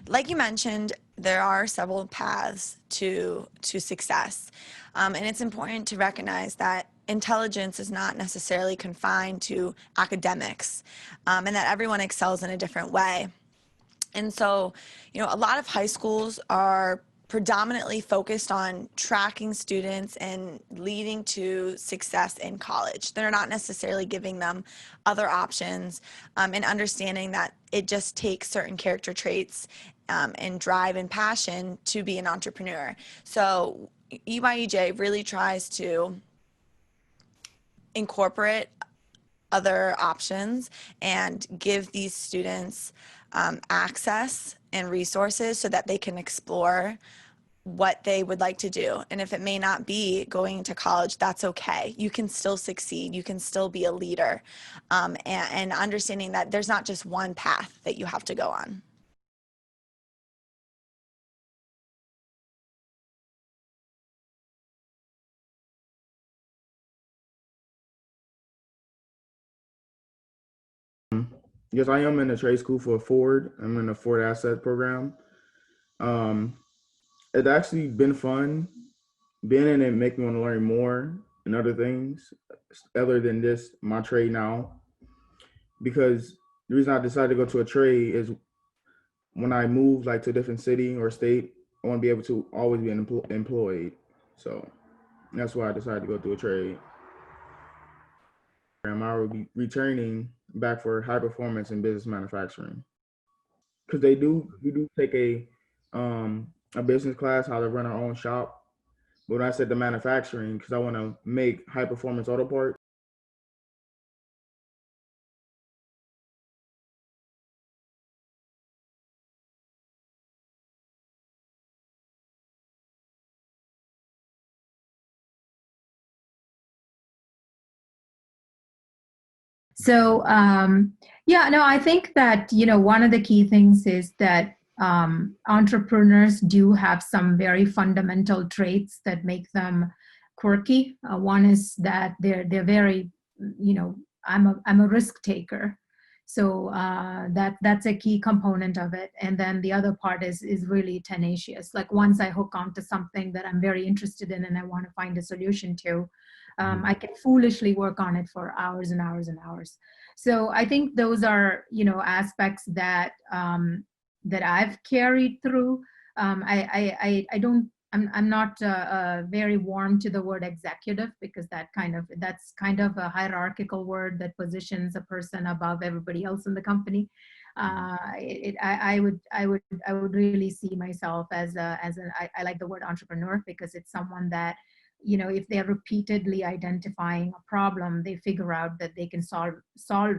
Like you mentioned, there are several paths to success, and it's important to recognize that intelligence is not necessarily confined to academics, and that everyone excels in a different way. And so, a lot of high schools are predominantly focused on tracking students and leading to success in college. They're not necessarily giving them other options, and understanding that it just takes certain character traits and drive and passion to be an entrepreneur. So EYEJ really tries to incorporate other options and give these students access and resources so that they can explore what they would like to do. And if it may not be going to college, that's okay. You can still succeed. You can still be a leader, and understanding that there's not just one path that you have to go on. Yes, I am in a trade school for Ford. I'm in a Ford Asset program. Um, it's actually been fun. Being in it make me want to learn more and other things other than just my trade now. Because the reason I decided to go to a trade is when I move like to a different city or state, I want to be able to always be employed. So that's why I decided to go through a trade. I will be returning back for high performance in business manufacturing because we do take a business class how to run our own shop. But when I said the manufacturing, because I want to make high performance auto parts. So, yeah, no, I think that, one of the key things is that entrepreneurs do have some very fundamental traits that make them quirky. One is that they're very, I'm a risk taker. So that's a key component of it. And then the other part is really tenacious. Like once I hook onto something that I'm very interested in and I want to find a solution to, I can foolishly work on it for hours and hours and hours. So I think those are, aspects that that I've carried through. I don't. I'm not very warm to the word executive because that's kind of a hierarchical word that positions a person above everybody else in the company. I would really see myself as I like the word entrepreneur because it's someone that, if they're repeatedly identifying a problem, they figure out that they can solve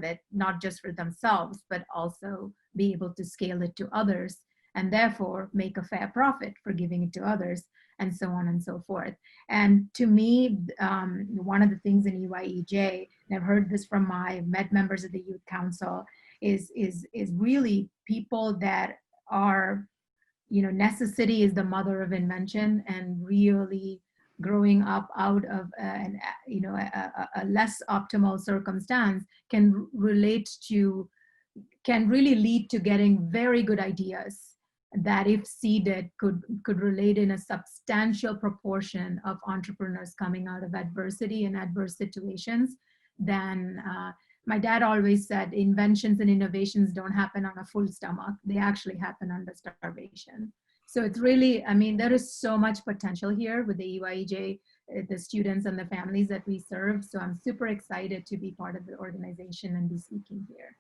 it, not just for themselves, but also be able to scale it to others and therefore make a fair profit for giving it to others, and so on and so forth. And to me, one of the things in EYEJ, and I've heard this from my med members of the youth council, is really people that are, necessity is the mother of invention, and really growing up out of a less optimal circumstance can really lead to getting very good ideas that, if seeded, could relate in a substantial proportion of entrepreneurs coming out of adversity and adverse situations. Then my dad always said inventions and innovations don't happen on a full stomach, they actually happen under starvation. So it's really, I mean, there is so much potential here with the EYEJ, the students and the families that we serve. So I'm super excited to be part of the organization and be speaking here.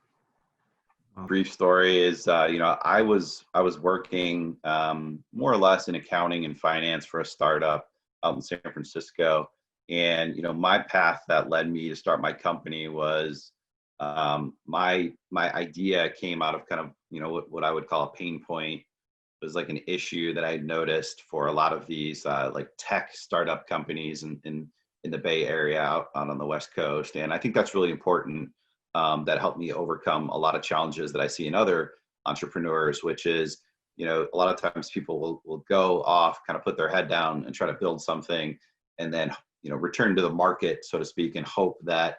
Brief story is, I was working more or less in accounting and finance for a startup out in San Francisco. And, my path that led me to start my company was my idea came out of kind of, what I would call a pain point. It was like an issue that I had noticed for a lot of these like tech startup companies in the Bay Area out on the West Coast. And I think that's really important. That helped me overcome a lot of challenges that I see in other entrepreneurs, which is, a lot of times people will go off, kind of put their head down and try to build something and then, return to the market, so to speak, and hope that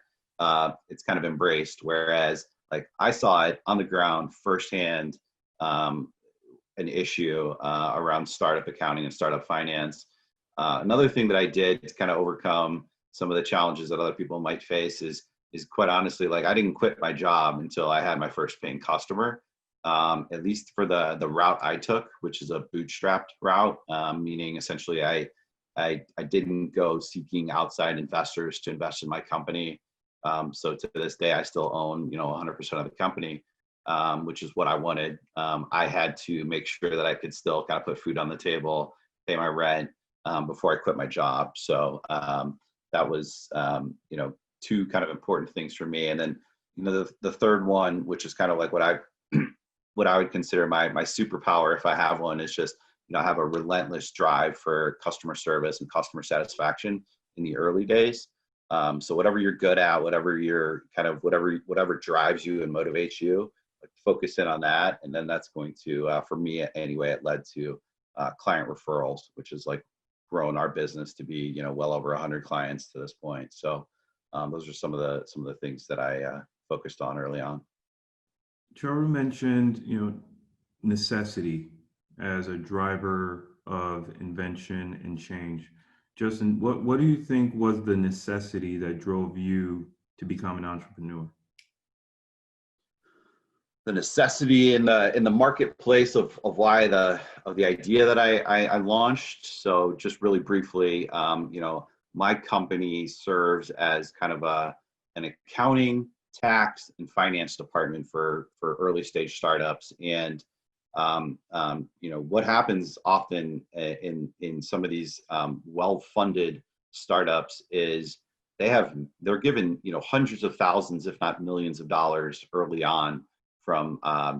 it's kind of embraced. Whereas like I saw it on the ground firsthand, an issue around startup accounting and startup finance. Another thing that I did to kind of overcome some of the challenges that other people might face is quite honestly, like I didn't quit my job until I had my first paying customer. At least for the route I took, which is a bootstrapped route, meaning essentially I didn't go seeking outside investors to invest in my company. So to this day, I still own 100% of the company, which is what I wanted. I had to make sure that I could still kind of put food on the table, pay my rent before I quit my job. So that was two kind of important things for me. And then the third one, which is kind of like what I would consider my superpower, if I have one, is just I have a relentless drive for customer service and customer satisfaction in the early days. So whatever you're good at, whatever you're kind of whatever drives you and motivates you, like focus in on that, and then that's going to for me anyway, it led to client referrals, which is like grown our business to be well over 100 clients to this point. So those are some of the things that I focused on early on. CHARU mentioned, necessity as a driver of invention and change. Justin, what do you think was the necessity that drove you to become an entrepreneur? The necessity in the marketplace of why the idea that I launched. So just really briefly, my company serves as kind of an accounting, tax, and finance department for early stage startups. And what happens often in some of these well-funded startups is they're given hundreds of thousands, if not millions of dollars early on from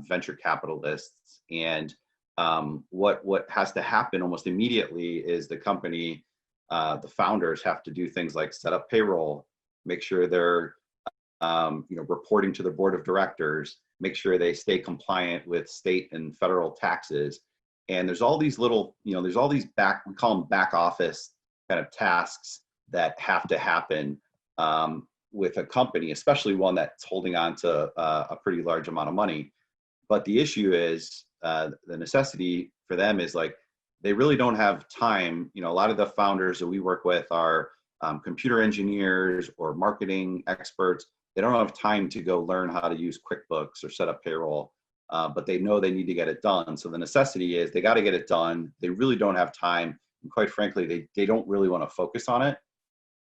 venture capitalists. And what has to happen almost immediately is the company, the founders have to do things like set up payroll, make sure they're reporting to the board of directors, make sure they stay compliant with state and federal taxes. And there's all these little, there's all these we call them back office kind of tasks that have to happen with a company, especially one that's holding on to a pretty large amount of money. But the issue is the necessity for them is like, they really don't have time. A lot of the founders that we work with are computer engineers or marketing experts. They don't have time to go learn how to use QuickBooks or set up payroll, but they know they need to get it done. So the necessity is they got to get it done. They really don't have time. And quite frankly, they don't really want to focus on it.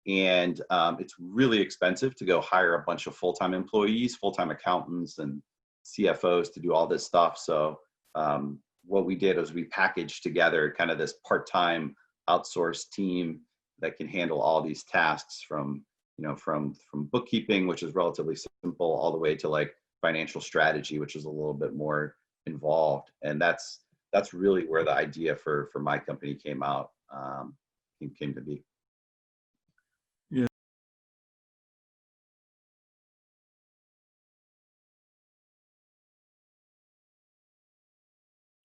And it's really expensive to go hire a bunch of full-time employees, full-time accountants and CFOs to do all this stuff. So what we did was we packaged together kind of this part-time outsourced team that can handle all these tasks from bookkeeping, which is relatively simple, all the way to like financial strategy, which is a little bit more involved. And that's really where the idea for my company came to be. Yeah.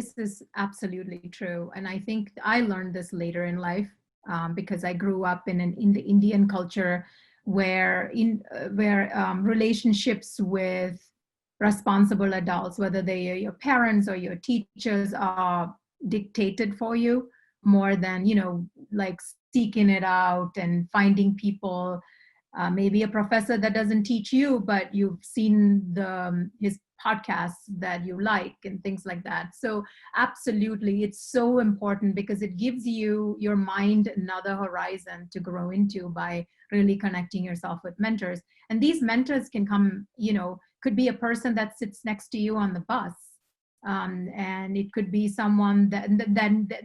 This is absolutely true. And I think I learned this later in life because I grew up in the Indian culture where relationships with responsible adults, whether they are your parents or your teachers, are dictated for you more than, like seeking it out and finding people, maybe a professor that doesn't teach you, but you've seen his podcasts that you like and things like that. So absolutely, it's so important because it gives your mind another horizon to grow into by really connecting yourself with mentors. And these mentors can come, could be a person that sits next to you on the bus. And it could be someone that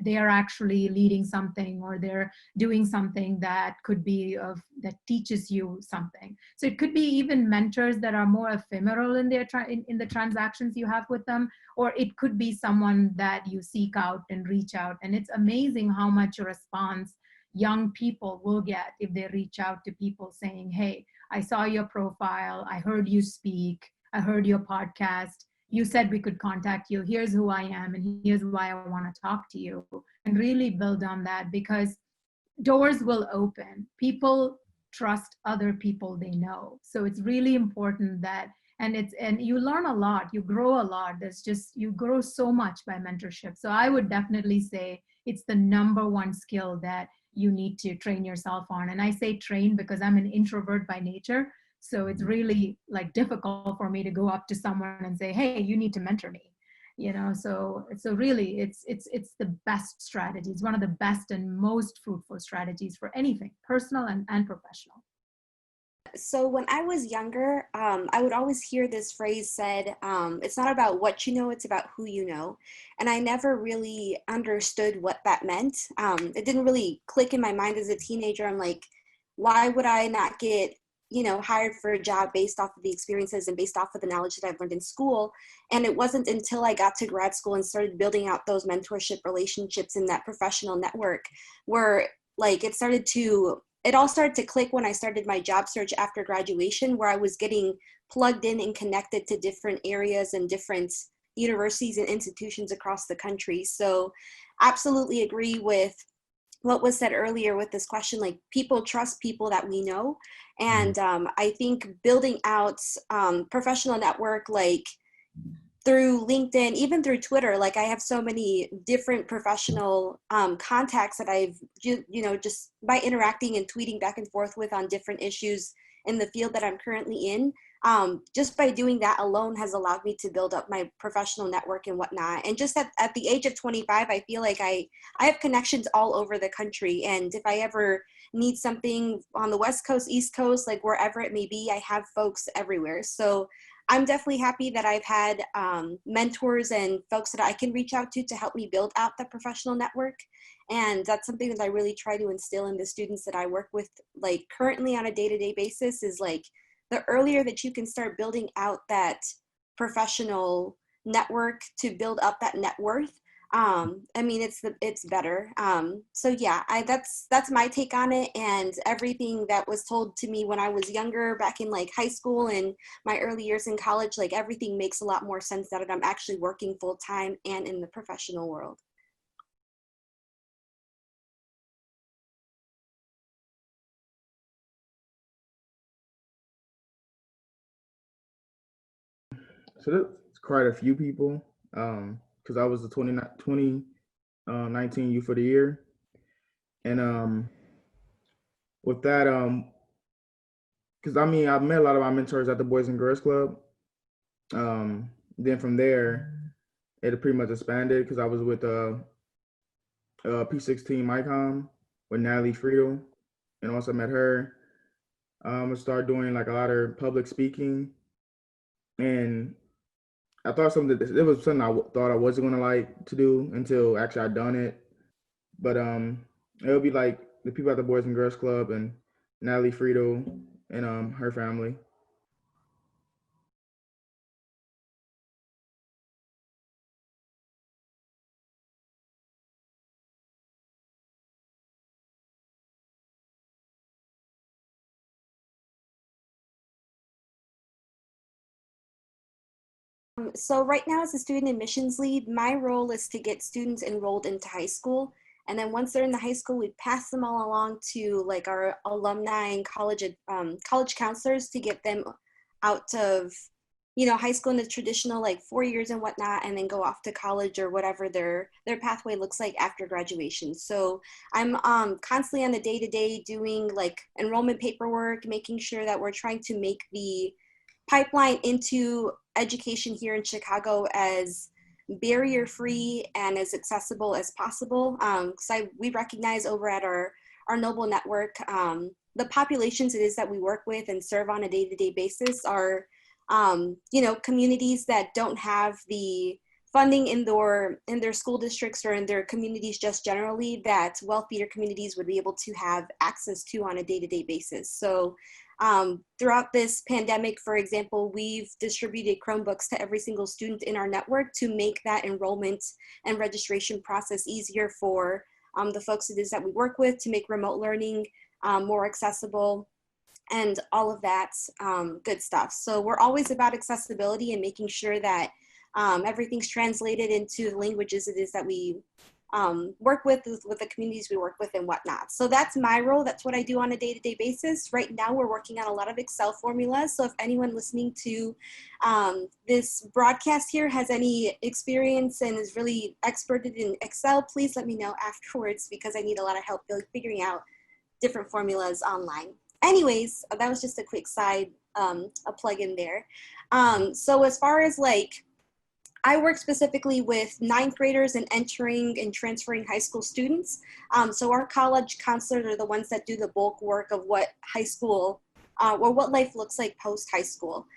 they are actually leading something, or they're doing something that could be that teaches you something. So it could be even mentors that are more ephemeral in the transactions you have with them, or it could be someone that you seek out and reach out. And it's amazing how much response young people will get if they reach out to people saying, "Hey, I saw your profile, I heard you speak, I heard your podcast. You said we could contact you. Here's who I am, and here's why I want to talk to you." And really build on that, because doors will open. People trust other people they know. So it's really important that and you learn a lot, you grow a lot. You grow so much by mentorship. So I would definitely say it's the number one skill that you need to train yourself on. And I say train because I'm an introvert by nature. So it's really like difficult for me to go up to someone and say, hey, you need to mentor me. So really it's the best strategy. It's one of the best and most fruitful strategies for anything, personal and professional. So when I was younger, I would always hear this phrase said, it's not about what you know, it's about who you know. And I never really understood what that meant. It didn't really click in my mind as a teenager. I'm like, why would I not get, hired for a job based off of the experiences and based off of the knowledge that I've learned in school? And it wasn't until I got to grad school and started building out those mentorship relationships in that professional network where like it all started to click when I started my job search after graduation, where I was getting plugged in and connected to different areas and different universities and institutions across the country. So absolutely agree with what was said earlier with this question, like people trust people that we know. And I think building out professional network, like through LinkedIn, even through Twitter, like I have so many different professional contacts that I've, just by interacting and tweeting back and forth with on different issues in the field that I'm currently in. Just by doing that alone has allowed me to build up my professional network and whatnot. And just at the age of 25, I feel like I have connections all over the country. And if I ever need something on the West Coast, East Coast, like wherever it may be, I have folks everywhere. So I'm definitely happy that I've had mentors and folks that I can reach out to help me build out the professional network. And that's something that I really try to instill in the students that I work with, like currently on a day-to-day basis, is like the earlier that you can start building out that professional network to build up that net worth, it's better. So yeah, that's my take on it. And everything that was told to me when I was younger, back in like high school and my early years in college, like everything makes a lot more sense now that I'm actually working full time and in the professional world. So that's quite a few people, because I was the 2019 Youth of the Year. And with that, because I've met a lot of my mentors at the Boys and Girls Club. Then from there, it pretty much expanded because I was with P16 MyCom with Natalie Friedel, and also met her. I started doing like a lot of public speaking, and I thought it was something I thought I wasn't gonna like to do until actually I'd done it. But it would be like the people at the Boys and Girls Club and Natalie Friedel and her family. So right now as a student admissions lead, my role is to get students enrolled into high school. And then once they're in the high school, we pass them all along to like our alumni and college counselors to get them out of, high school in the traditional like 4 years and whatnot, and then go off to college or whatever their pathway looks like after graduation. So I'm constantly on the day-to-day doing like enrollment paperwork, making sure that we're trying to make the pipeline into education here in Chicago as barrier-free and as accessible as possible. Because we recognize over at our Noble Network, the populations it is that we work with and serve on a day-to-day basis are, communities that don't have the funding in their school districts or in their communities just generally that wealthier communities would be able to have access to on a day-to-day basis. So throughout this pandemic, for example, we've distributed Chromebooks to every single student in our network to make that enrollment and registration process easier for the folks it is that we work with, to make remote learning more accessible and all of that good stuff. So we're always about accessibility and making sure that everything's translated into the languages it is that we work with the communities we work with and whatnot. So that's my role. That's what I do on a day-to-day basis. Right now, we're working on a lot of Excel formulas. So if anyone listening to this broadcast here has any experience and is really experted in Excel, please let me know afterwards, because I need a lot of help figuring out different formulas online. Anyways, that was just a quick side, a plug in there. So as far as like, I work specifically with ninth graders and entering and transferring high school students. So our college counselors are the ones that do the bulk work of what high school or what life looks like post high school.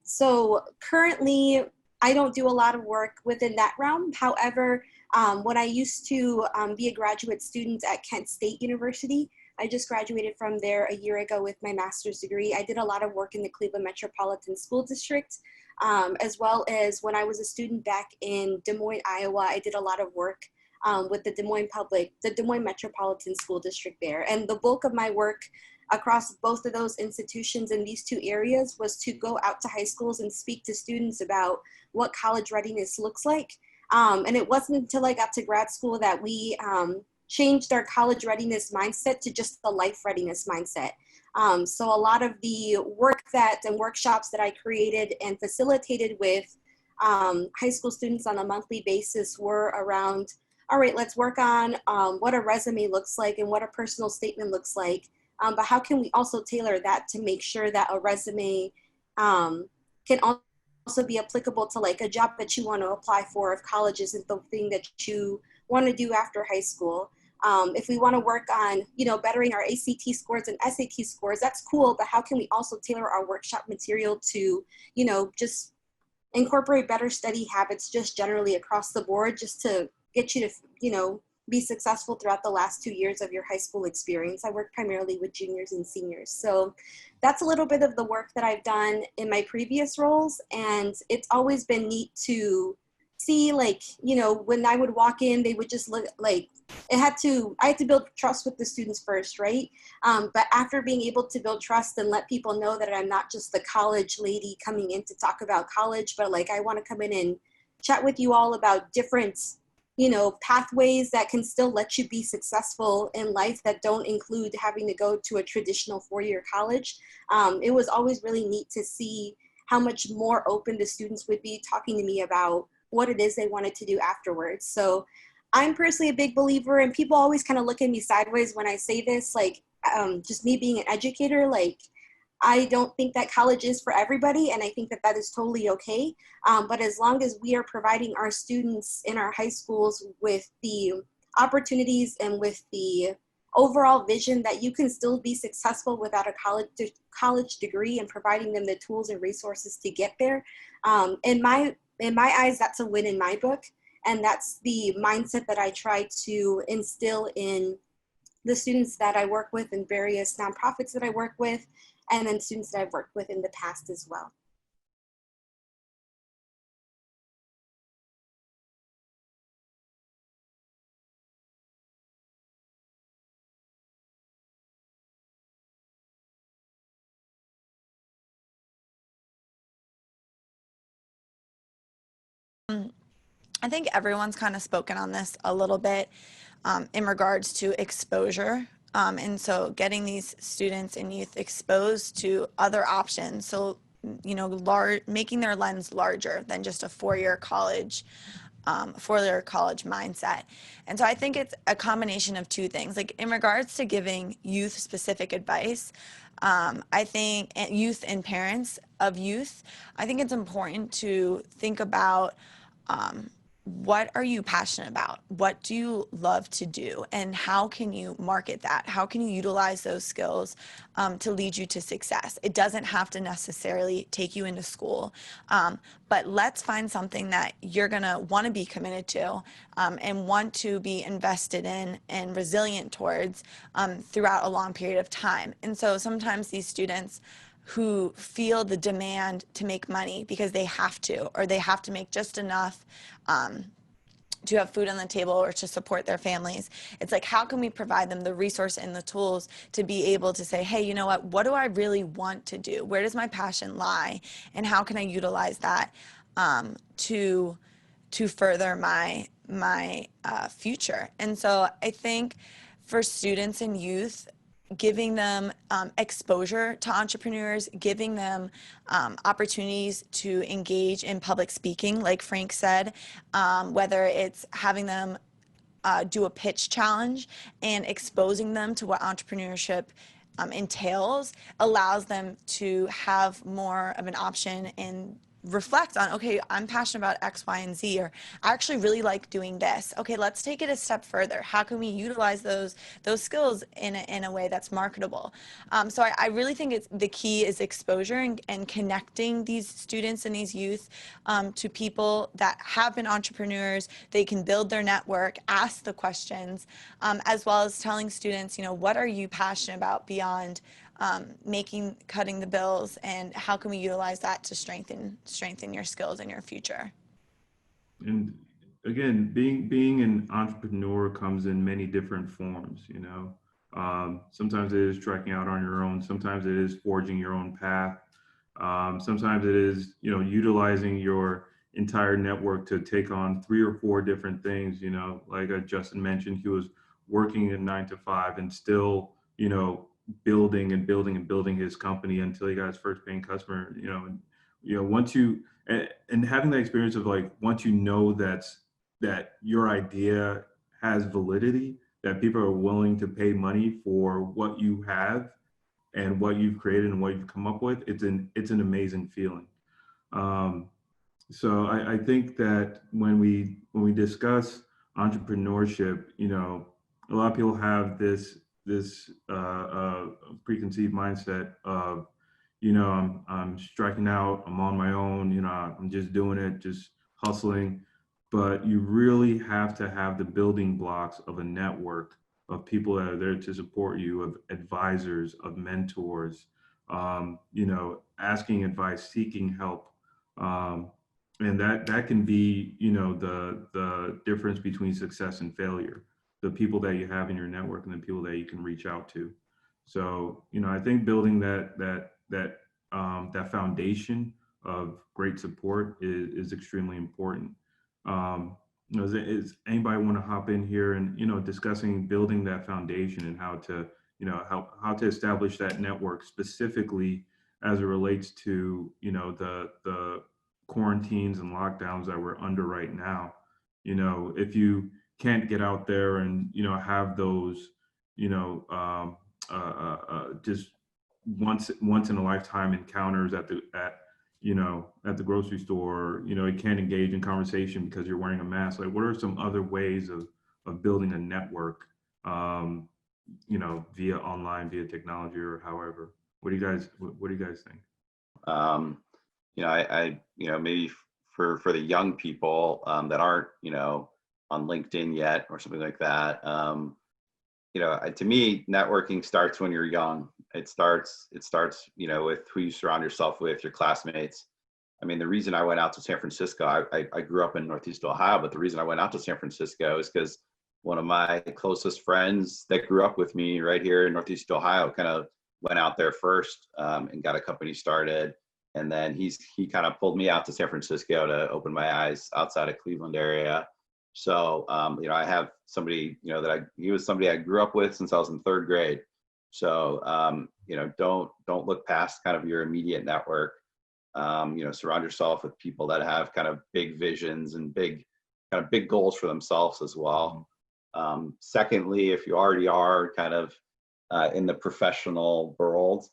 So currently, I don't do a lot of work within that realm. However, when I used to be a graduate student at Kent State University, I just graduated from there a year ago with my master's degree. I did a lot of work in the Cleveland Metropolitan School District, as well as when I was a student back in Des Moines, Iowa, I did a lot of work with the Des Moines Metropolitan School District there. And the bulk of my work across both of those institutions in these two areas was to go out to high schools and speak to students about what college readiness looks like. And it wasn't until I got to grad school that we changed our college readiness mindset to just the life readiness mindset. So a lot of the work and workshops that I created and facilitated with high school students on a monthly basis were around, all right, let's work on what a resume looks like and what a personal statement looks like. But how can we also tailor that to make sure that a resume can also be applicable to like a job that you want to apply for if college isn't the thing that you want to do after high school. If we want to work on, bettering our ACT scores and SAT scores, that's cool, but how can we also tailor our workshop material to, just incorporate better study habits just generally across the board, just to get you to, be successful throughout the last 2 years of your high school experience. I work primarily with juniors and seniors. So that's a little bit of the work that I've done in my previous roles. And it's always been neat to see, like, when I would walk in, they would just look like I had to build trust with the students first, right? But after being able to build trust and let people know that I'm not just the college lady coming in to talk about college, but like I want to come in and chat with you all about different pathways that can still let you be successful in life that don't include having to go to a traditional 4-year college. It was always really neat to see how much more open the students would be talking to me about what it is they wanted to do afterwards. So I'm personally a big believer, and people always kind of look at me sideways when I say this, like just me being an educator, like I don't think that college is for everybody, and I think that that is totally okay. But as long as we are providing our students in our high schools with the opportunities and with the overall vision that you can still be successful without a college degree, and providing them the tools and resources to get there, in my eyes, that's a win in my book. And that's the mindset that I try to instill in the students that I work with in various nonprofits that I work with, and then students that I've worked with in the past as well. I think everyone's kind of spoken on this a little bit in regards to exposure. And so getting these students and youth exposed to other options. So, making their lens larger than just a four-year college mindset. And so I think it's a combination of two things. Like in regards to giving youth specific advice, I think youth and parents of youth, I think it's important to think about what are you passionate about? What do you love to do? And how can you market that? How can you utilize those skills to lead you to success? It doesn't have to necessarily take you into school, but let's find something that you're going to want to be committed to and want to be invested in and resilient towards throughout a long period of time. And so sometimes these students who feel the demand to make money because they have to, or they have to make just enough to have food on the table or to support their families. It's like, how can we provide them the resource and the tools to be able to say, hey, you know what do I really want to do? Where does my passion lie? And how can I utilize that to further my future. And so I think for students and youth, giving them exposure to entrepreneurs, giving them opportunities to engage in public speaking, like Frank said, whether it's having them do a pitch challenge and exposing them to what entrepreneurship entails, allows them to have more of an option and reflect on, okay, I'm passionate about X, Y, and Z, or I actually really like doing this. Okay, let's take it a step further. How can we utilize those skills in a way that's marketable? So I really think the key is exposure and connecting these students and these youth to people that have been entrepreneurs. They can build their network, ask the questions, as well as telling students, what are you passionate about beyond cutting the bills, and how can we utilize that to strengthen your skills in your future? And again, being an entrepreneur comes in many different forms, sometimes it is trekking out on your own. Sometimes it is forging your own path. Sometimes it is, utilizing your entire network to take on 3 or 4 different things, like Justin mentioned, he was working a 9 to 5 and still, building and building and building his company until he got his first paying customer, once you, and having that experience of like, once you know that your idea has validity, that people are willing to pay money for what you have and what you've created and what you've come up with, it's an amazing feeling. So I think that when we discuss entrepreneurship, a lot of people have this preconceived mindset of, I'm striking out, I'm on my own, I'm just doing it, just hustling. But you really have to have the building blocks of a network of people that are there to support you, of advisors, of mentors, asking advice, seeking help. And that can be, the difference between success and failure, the people that you have in your network and the people that you can reach out to. So, I think building that foundation of great support is extremely important. Is anybody want to hop in here and, discussing building that foundation and how to, how to establish that network specifically as it relates to, the quarantines and lockdowns that we're under right now? If you can't get out there and, have those, just once in a lifetime encounters at the grocery store, you can't engage in conversation because you're wearing a mask. Like, what are some other ways of building a network, via online, via technology, or however? What do you guys think? I maybe for the young people that aren't, on LinkedIn yet or something like that, to me, networking starts when you're young. It starts, with who you surround yourself with, your classmates. I mean, the reason I went out to San Francisco, I grew up in Northeast Ohio, but the reason I went out to San Francisco is because one of my closest friends that grew up with me right here in Northeast Ohio kind of went out there first and got a company started. And then he kind of pulled me out to San Francisco to open my eyes outside of Cleveland area. So, I have somebody, he was somebody I grew up with since I was in 3rd grade. So, don't look past kind of your immediate network. Surround yourself with people that have kind of big visions and big goals for themselves as well. Secondly, if you already are kind of in the professional world,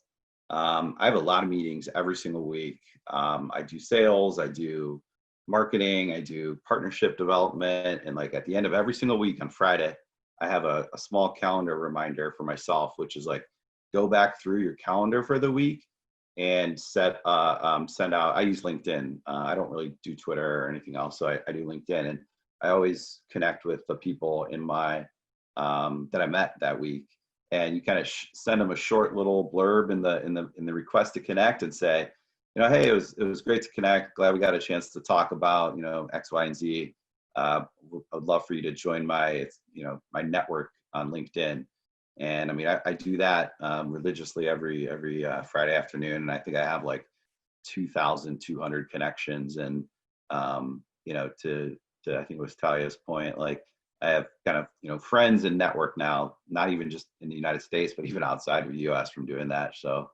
I have a lot of meetings every single week. I do sales, I do marketing, I do partnership development, and like at the end of every single week on Friday, I have a small calendar reminder for myself, which is like, go back through your calendar for the week and send out. I use LinkedIn. I don't really do Twitter or anything else, so I do LinkedIn, and I always connect with the people in my that I met that week. And you kind of send them a short little blurb in the request to connect and say, hey, it was great to connect. Glad we got a chance to talk about, X, Y, and Z. I'd love for you to join my network on LinkedIn. And I mean, I do that religiously every Friday afternoon. And I think I have like 2,200 connections. And, to I think it was Talia's point, like I have kind of, you know, friends and network now, not even just in the United States, but even outside of the US from doing that. So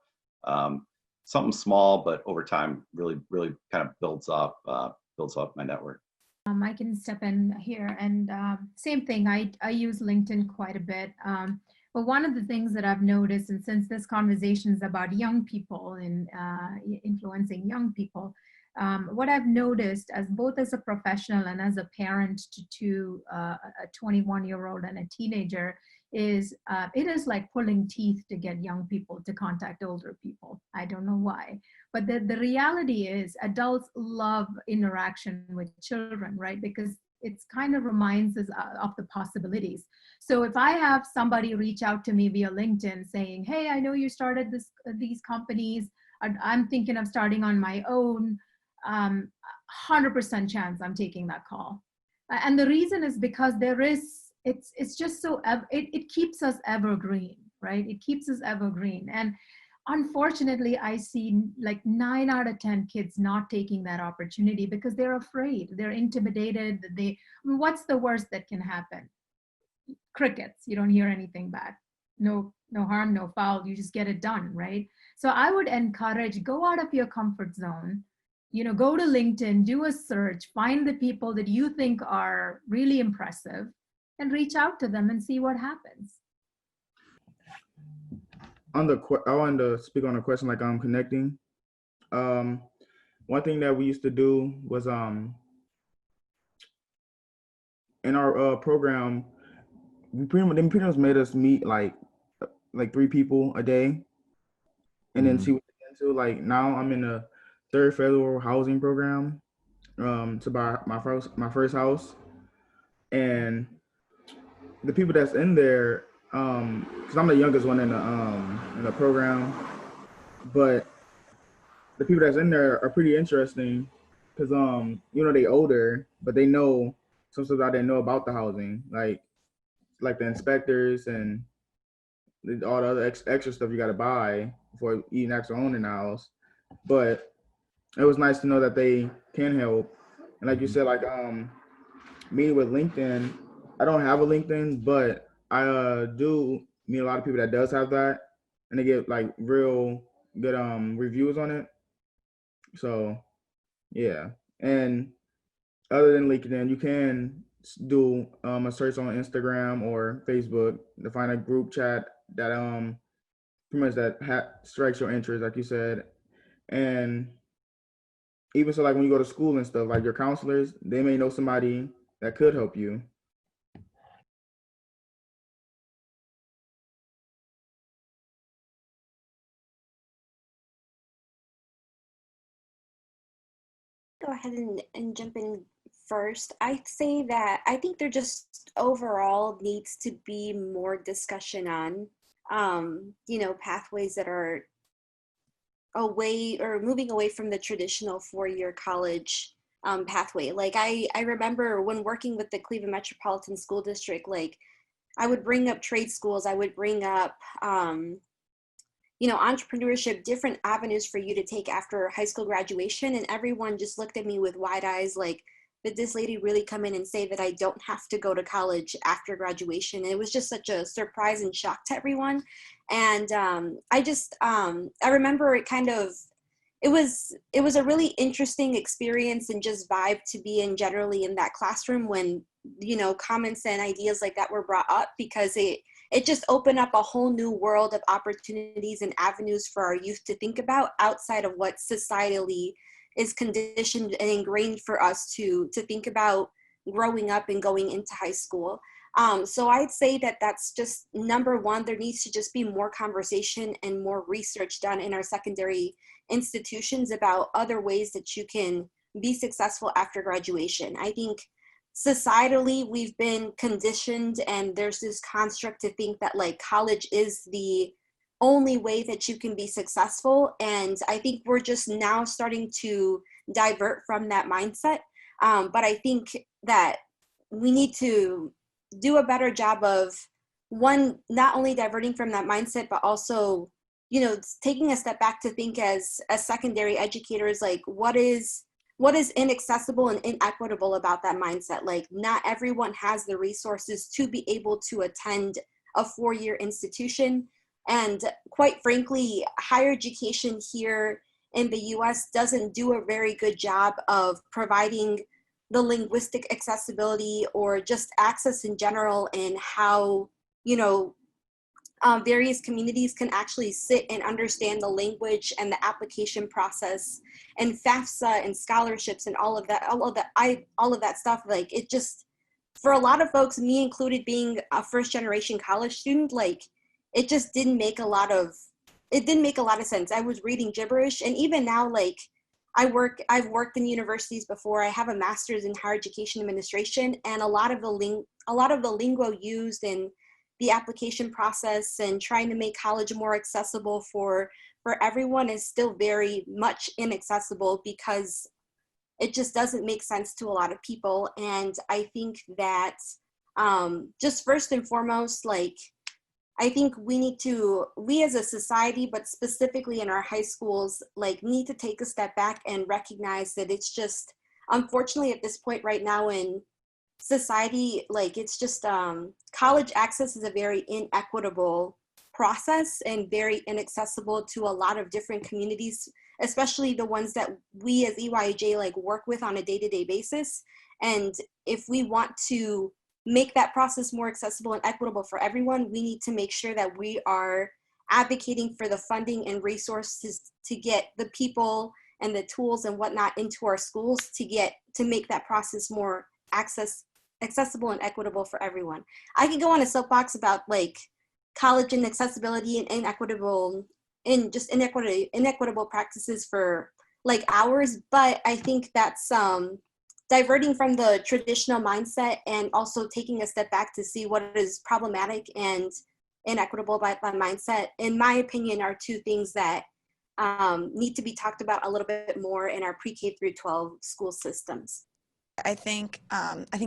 something small, but over time really, really kind of builds up my network. I can step in here, and same thing. I use LinkedIn quite a bit. But one of the things that I've noticed, and since this conversation is about young people and influencing young people, what I've noticed as both as a professional and as a parent to a 21-year-old and a teenager is it is like pulling teeth to get young people to contact older people. I don't know why. But the reality is adults love interaction with children, right? Because it's kind of reminds us of the possibilities. So if I have somebody reach out to me via LinkedIn saying, hey, I know you started these companies, I'm thinking of starting on my own, 100% chance I'm taking that call. And the reason is because it's just so, it keeps us evergreen, right? It keeps us evergreen. And unfortunately, I see like 9 out of 10 kids not taking that opportunity because they're afraid, they're intimidated. What's the worst that can happen? Crickets, you don't hear anything back. No harm, no foul, you just get it done, right? So I would encourage, go out of your comfort zone, go to LinkedIn, do a search, find the people that you think are really impressive and reach out to them and see what happens. I wanted to speak on a question like connecting. One thing that we used to do was in our program, they pretty much made us meet like 3 people a day, and then see what they get into. Like now I'm in a 3rd federal housing program to buy my first house, and the people that's in there, because I'm the youngest one in the program, but the people that's in there are pretty interesting because they older, but they know some stuff I didn't know about the housing, like the inspectors and all the other extra stuff you got to buy before you even actually owning the house. But it was nice to know that they can help. And like you said, like me with LinkedIn, I don't have a LinkedIn, but I do meet a lot of people that does have that, and they get like real good reviews on it. So yeah. And other than LinkedIn, you can do a search on Instagram or Facebook to find a group chat that pretty much that strikes your interest, like you said. And even so, like when you go to school and stuff, like your counselors, they may know somebody that could help you. Go ahead and jump in first. I'd say that I think there just overall needs to be more discussion on, pathways that are away or moving away from the traditional 4-year college pathway. Like I remember when working with the Cleveland Metropolitan School District, like I would bring up trade schools, I would bring up, entrepreneurship, different avenues for you to take after high school graduation. And everyone just looked at me with wide eyes, like, did this lady really come in and say that I don't have to go to college after graduation? And it was just such a surprise and shock to everyone. And I remember it was a really interesting experience and just vibe to be in generally in that classroom when, comments and ideas like that were brought up, because it just opened up a whole new world of opportunities and avenues for our youth to think about outside of what societally is conditioned and ingrained for us to think about growing up and going into high school. So I'd say that that's just number one. There needs to just be more conversation and more research done in our secondary institutions about other ways that you can be successful after graduation. I think societally we've been conditioned, and there's this construct to think that like college is the only way that you can be successful. And I think we're just now starting to divert from that mindset. But I think that we need to do a better job of, one, not only diverting from that mindset, but also, taking a step back to think as secondary educators, like what is what is inaccessible and inequitable about that mindset. Like, not everyone has the resources to be able to attend a 4-year institution. And quite frankly, higher education here in the US doesn't do a very good job of providing the linguistic accessibility or just access in general, and how, you know, various communities can actually sit and understand the language and the application process and FAFSA and scholarships and all of that stuff. Like, it just, for a lot of folks, me included, being a first generation college student, like, it just didn't make a lot of sense. I was reading gibberish. And even now, like, I've worked in universities before. I have a master's in higher education administration, and a lot of the lingo used in the application process and trying to make college more accessible for everyone is still very much inaccessible, because it just doesn't make sense to a lot of people. And I think that just first and foremost, like, I think we as a society, but specifically in our high schools, like, need to take a step back and recognize that it's just, unfortunately, at this point right now in society, like, it's just college access is a very inequitable process and very inaccessible to a lot of different communities, especially the ones that we as EYEJ like work with on a day-to-day basis. And if we want to make that process more accessible and equitable for everyone, we need to make sure that we are advocating for the funding and resources to get the people and the tools and whatnot into our schools to make that process more accessible and equitable for everyone. I could go on a soapbox about like college and accessibility and inequitable practices for like hours, but I think that's diverting from the traditional mindset and also taking a step back to see what is problematic and inequitable by mindset, in my opinion, are two things that need to be talked about a little bit more in our pre-K through 12 school systems. I think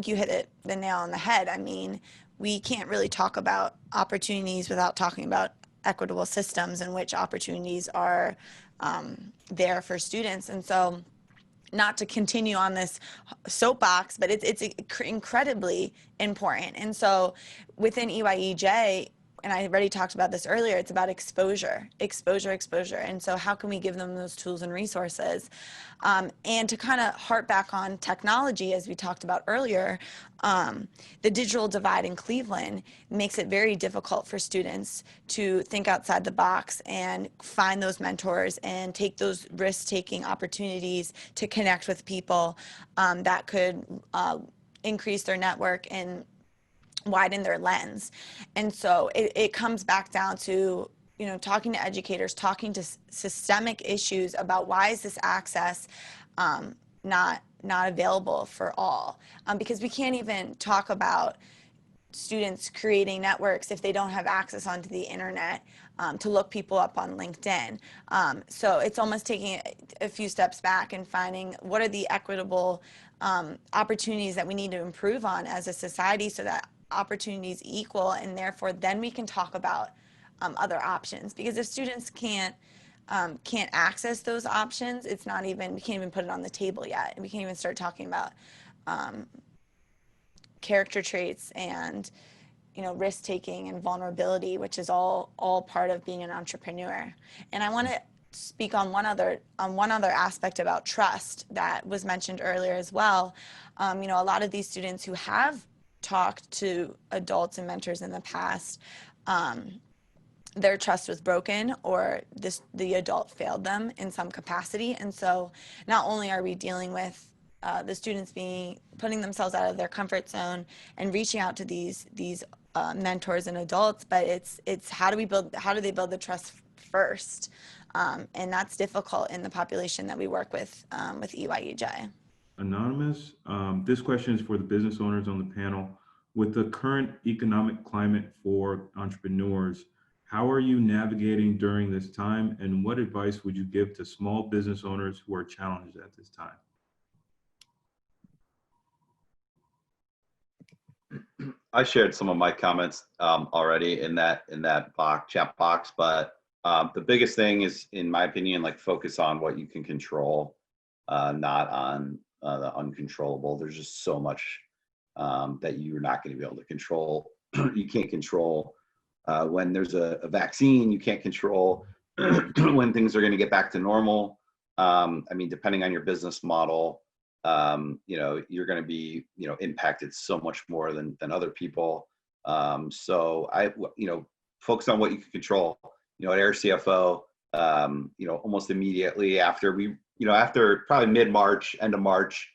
you hit the nail on the head. I mean, we can't really talk about opportunities without talking about equitable systems in which opportunities are there for students. And so, not to continue on this soapbox, but it's incredibly important. And so within EYEJ, and I already talked about this earlier, it's about exposure. And so how can we give them those tools and resources? And to kind of harp back on technology, as we talked about earlier, the digital divide in Cleveland makes it very difficult for students to think outside the box and find those mentors and take those risk-taking opportunities to connect with people that could increase their network and widen their lens. And so it comes back down to, you know, talking to educators, talking to systemic issues about why is this access not available for all, because we can't even talk about students creating networks if they don't have access onto the internet to look people up on LinkedIn. So it's almost taking a few steps back and finding what are the equitable opportunities that we need to improve on as a society so that opportunities equal, and therefore then we can talk about other options. Because if students can't access those options, we can't even put it on the table yet, and we can't even start talking about character traits and, you know, risk taking and vulnerability, which is all part of being an entrepreneur. And I want to speak on one other aspect about trust that was mentioned earlier as well. You know, a lot of these students who have talked to adults and mentors in the past, their trust was broken, or the adult failed them in some capacity. And so not only are we dealing with the students putting themselves out of their comfort zone and reaching out to these mentors and adults, but it's how do they build the trust first, and that's difficult in the population that we work with EYEJ. Anonymous, this question is for the business owners on the panel. With the current economic climate for entrepreneurs, how are you navigating during this time, and what advice would you give to small business owners who are challenged at this time? I shared some of my comments already in that chat box, but the biggest thing is, in my opinion, like, focus on what you can control. not on the uncontrollable. There's just so much that you're not going to be able to control. You can't control when there's a vaccine. You can't control when things are going to get back to normal. I mean, depending on your business model, you're going to be, impacted so much more than other people. So I, focus on what you can control. At Air CFO, almost immediately after after probably mid-March, end of March,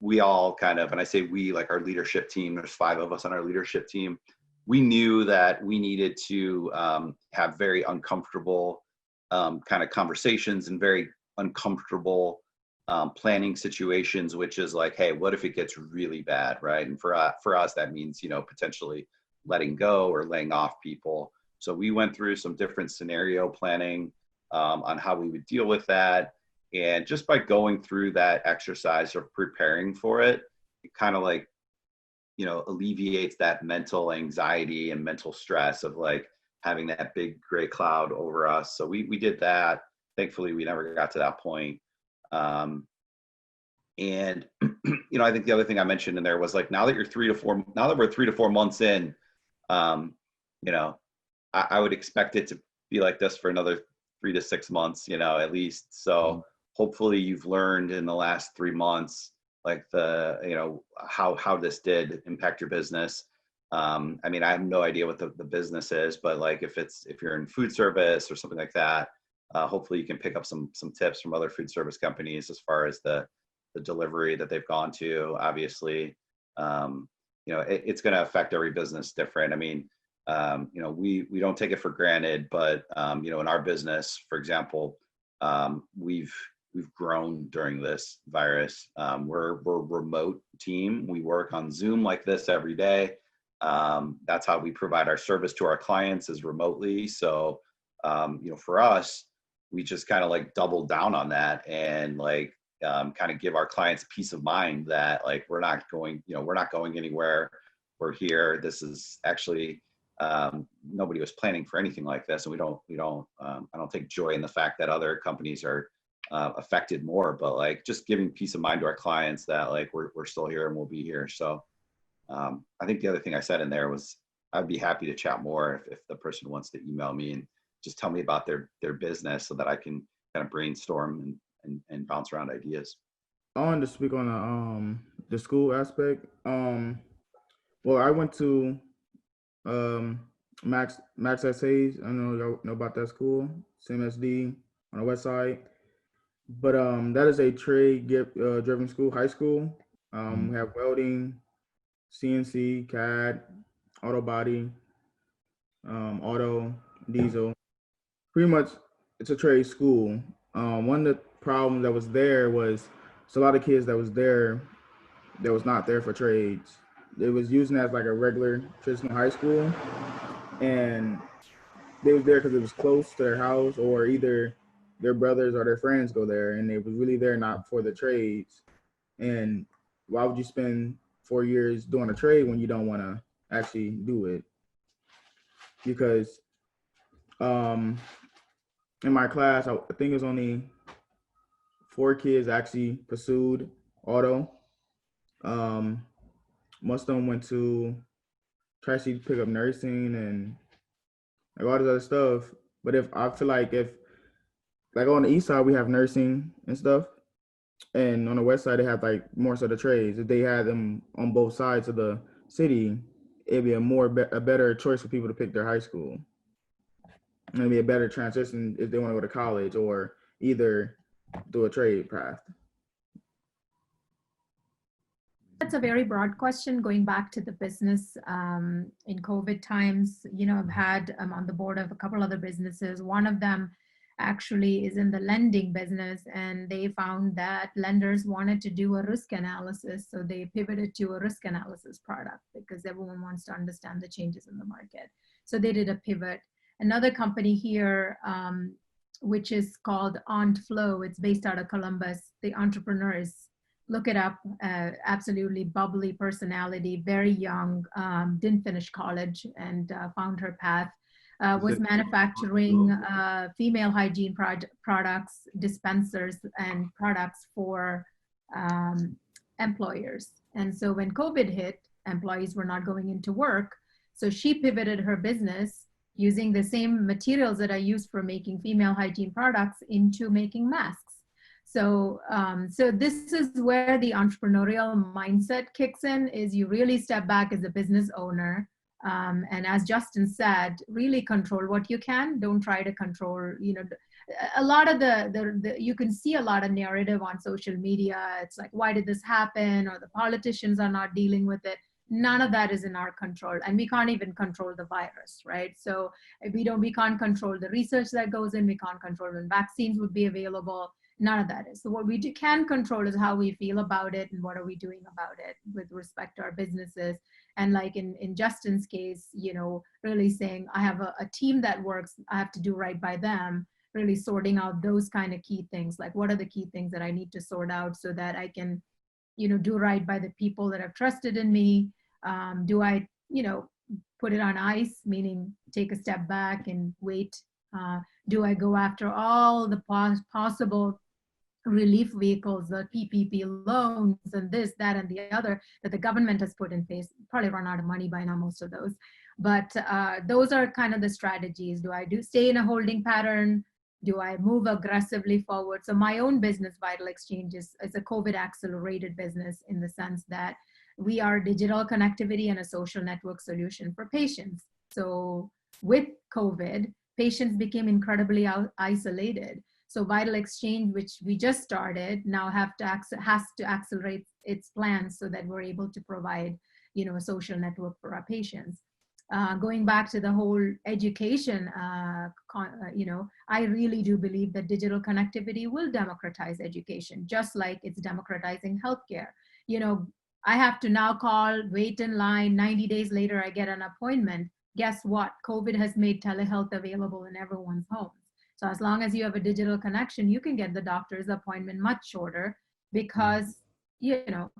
we all kind of, and I say we, like our leadership team, there's 5 of us on our leadership team. We knew that we needed to have very uncomfortable kind of conversations and very uncomfortable planning situations, which is like, hey, what if it gets really bad, right? And for us, that means, potentially letting go or laying off people. So we went through some different scenario planning on how we would deal with that. And just by going through that exercise of preparing for it, it kind of like, alleviates that mental anxiety and mental stress of like having that big gray cloud over us. So we did that. Thankfully, we never got to that point. And, I think the other thing I mentioned in there was like, now that we're 3 to 4 months in, I would expect it to be like this for another 3 to 6 months, at least. So hopefully you've learned in the last 3 months, like how this did impact your business. I mean, I have no idea what the business is, but like if you're in food service or something like that, hopefully you can pick up some tips from other food service companies as far as the delivery that they've gone to. Obviously, it's going to affect every business different. I mean, we don't take it for granted, but in our business, for example, we've grown during this virus. We're a remote team. We work on Zoom like this every day. That's how we provide our service to our clients, is remotely. So, for us, we just kind of like double down on that and like kind of give our clients peace of mind that like we're not going anywhere. We're here. This is actually nobody was planning for anything like this, and I don't take joy in the fact that other companies are affected more, but like just giving peace of mind to our clients that like we're still here and we'll be here. So I think the other thing I said in there was I'd be happy to chat more if the person wants to email me and just tell me about their business so that I can kind of brainstorm and bounce around ideas. I wanted to speak on the school aspect. Well, I went to Max Essays. I don't know y'all know about that school, CMSD on the west side. But that is a trade driven school, high school. We have welding, CNC, CAD, auto body, auto, diesel. Pretty much, it's a trade school. One of the problems that was there was a lot of kids that was there that was not there for trades. They was using it as like a regular traditional high school, and they was there because it was close to their house, or either their brothers or their friends go there, and they was really there not for the trades. And why would you spend 4 years doing a trade when you don't want to actually do it? Because in my class, I think it was only 4 kids actually pursued auto. Most of them went to try to pick up nursing and like all this other stuff. But if I feel like like on the east side, we have nursing and stuff. And on the west side, they have like more so the trades. If they had them on both sides of the city, it'd be a better choice for people to pick their high school. And it'd be a better transition if they want to go to college or either do a trade path. That's a very broad question. Going back to the business in COVID times, I've had on the board of a couple other businesses. One of them actually is in the lending business, and they found that lenders wanted to do a risk analysis. So they pivoted to a risk analysis product because everyone wants to understand the changes in the market. So they did a pivot. Another company here, which is called OntFlow, it's based out of Columbus. The entrepreneurs, look it up, absolutely bubbly personality, very young, didn't finish college and found her path. was manufacturing female hygiene products, dispensers, and products for employers. And so when COVID hit, employees were not going into work. So she pivoted her business using the same materials that I used for making female hygiene products into making masks. So, so this is where the entrepreneurial mindset kicks in, is you really step back as a business owner. And as Justin said, really control what you can. Don't try to control, you know, a lot of you can see a lot of narrative on social media. It's like, why did this happen? Or the politicians are not dealing with it. None of that is in our control, and we can't even control the virus, right? So we can't control the research that goes in. We can't control when vaccines would be available. None of that is. So what we can control is how we feel about it and what are we doing about it with respect to our businesses. And like in Justin's case, you know, really saying, I have a team that works, I have to do right by them, really sorting out those kind of key things. Like, what are the key things that I need to sort out so that I can, you know, do right by the people that have trusted in me? Do I, you know, put it on ice, meaning take a step back and wait? Do I go after all the possible relief vehicles, the PPP loans and this, that, and the other that the government has put in place? Probably run out of money by now, most of those. But those are kind of the strategies. Do I stay in a holding pattern? Do I move aggressively forward? So my own business, vitalxchange, is a COVID accelerated business in the sense that we are digital connectivity and a social network solution for patients. So with COVID, patients became incredibly isolated. So vitalxchange, which we just started, now has to accelerate its plans so that we're able to provide, you know, a social network for our patients. Going back to the whole education, you know, I really do believe that digital connectivity will democratize education, just like it's democratizing healthcare. You know, I have to now call, wait in line, 90 days later, I get an appointment. Guess what? COVID has made telehealth available in everyone's homes. So as long as you have a digital connection, you can get the doctor's appointment much shorter because, you know,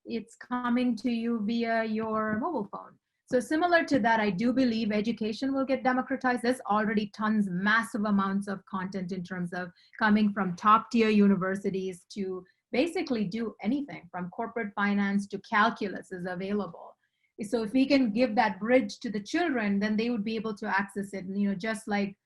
it's coming to you via your mobile phone. So similar to that, I do believe education will get democratized. There's already tons, massive amounts of content in terms of coming from top tier universities to basically do anything from corporate finance to calculus is available. So if we can give that bridge to the children, then they would be able to access it. And, you know, just like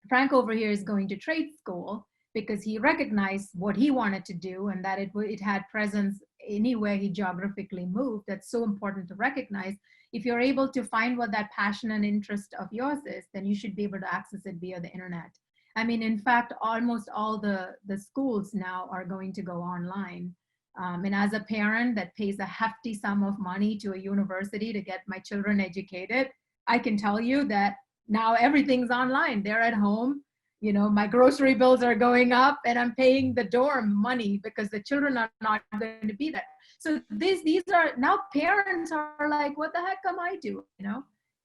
Frank over here is going to trade school because he recognized what he wanted to do and that it had presence anywhere he geographically moved. That's so important to recognize. If you're able to find what that passion and interest of yours is, then you should be able to access it via the internet. I mean, in fact, almost all the schools now are going to go online. And as a parent that pays a hefty sum of money to a university to get my children educated, I can tell you that now everything's online. They're at home. You know, my grocery bills are going up and I'm paying the dorm money because the children are not going to be there. So these are now parents are like, what the heck am I doing? You know,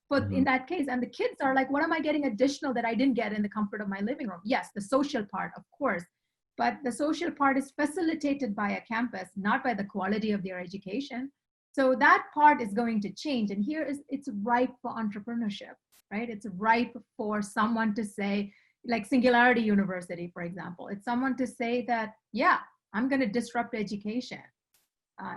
but in that case, and the kids are like, what am I getting additional that I didn't get in the comfort of my living room? Yes, the social part, of course, but the social part is facilitated by a campus, not by the quality of their education. So that part is going to change. And here it's ripe for entrepreneurship, right? It's ripe for someone to say, like Singularity University, for example, it's someone to say that, yeah, I'm going to disrupt education.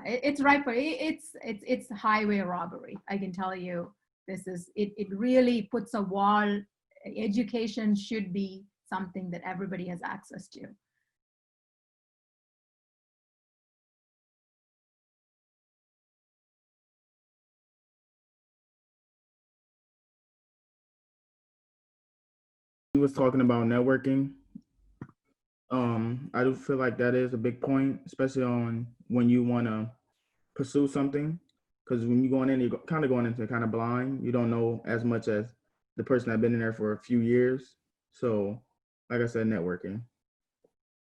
It's ripe for it's highway robbery. I can tell you, this is it really puts a wall. Education should be something that everybody has access to. He was talking about networking. I do feel like that is a big point, especially on when you want to pursue something, because when you're going in, you're kind of going into kind of blind. You don't know as much as the person that's been in there for a few years. So, like I said, networking.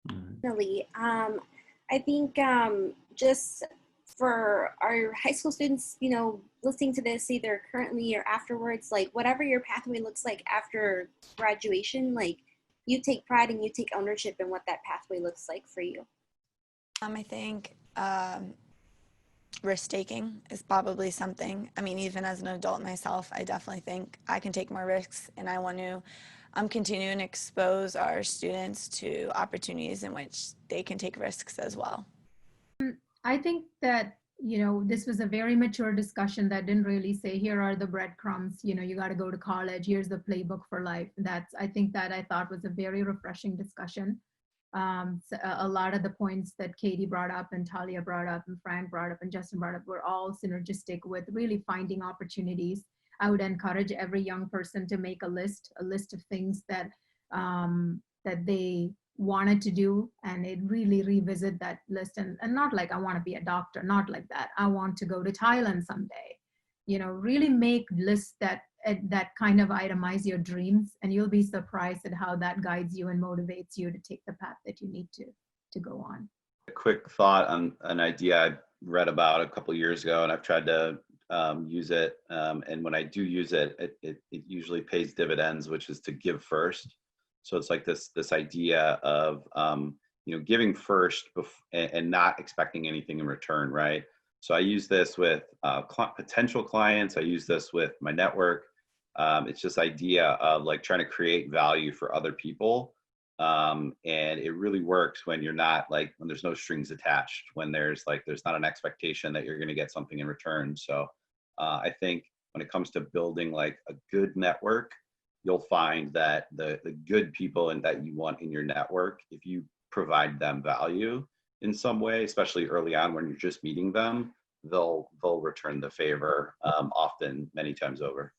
Definitely. I think just for our high school students, you know, listening to this either currently or afterwards, like whatever your pathway looks like after graduation, like you take pride and you take ownership in what that pathway looks like for you. I think Risk taking is probably something. I mean, even as an adult myself, I definitely think I can take more risks, and I want to continue and expose our students to opportunities in which they can take risks as well. I think that, this was a very mature discussion that didn't really say, here are the breadcrumbs, you got to go to college, here's the playbook for life. I think that I thought was a very refreshing discussion. So a lot of the points that Katie brought up and Talia brought up and Frank brought up and Justin brought up were all synergistic with really finding opportunities. I would encourage every young person to make a list of things that that they wanted to do, and it really revisit that list, and not like I want to be a doctor, not like that. I want to go to Thailand someday. Really make lists that kind of itemize your dreams, and you'll be surprised at how that guides you and motivates you to take the path that you need to go on. A quick thought on an idea I read about a couple of years ago, and I've tried to use it. And when I do use it, it usually pays dividends, which is to give first. So it's like this idea of giving first and not expecting anything in return, right? So I use this with potential clients. I use this with my network. It's this idea of like trying to create value for other people. And it really works when you're not like, when there's no strings attached, when there's not an expectation that you're going to get something in return. So I think when it comes to building like a good network, you'll find that the good people and that you want in your network, if you provide them value in some way, especially early on when you're just meeting them, they'll return the favor often, many times over.